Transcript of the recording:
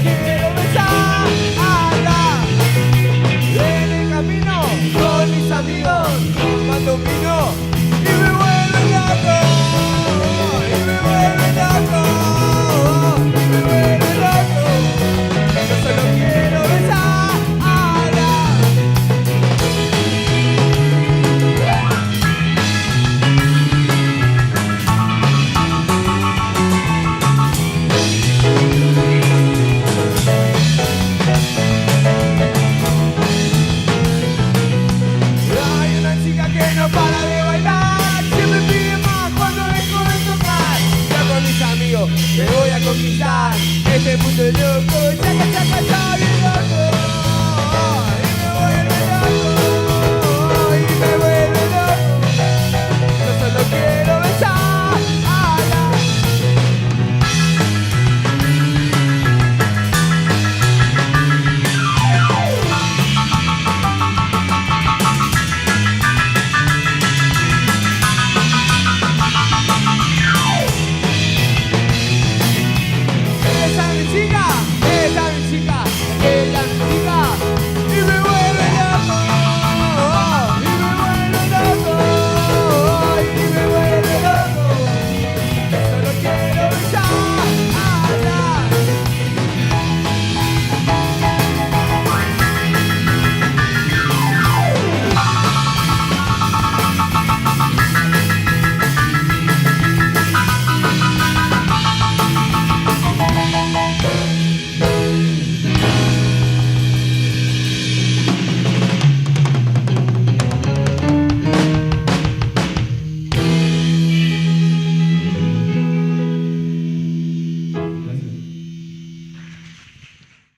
quiero besar. En el camino con mis amigos tomando vino y me vuelve loco, y me vuelve loco, y me vuelve loco. Yo solo quiero besar. Que no para de bailar, siempre pide más cuando dejo de tocar. Ya con mis amigos me voy a conquistar este mundo loco, chaca, chaca, chaca.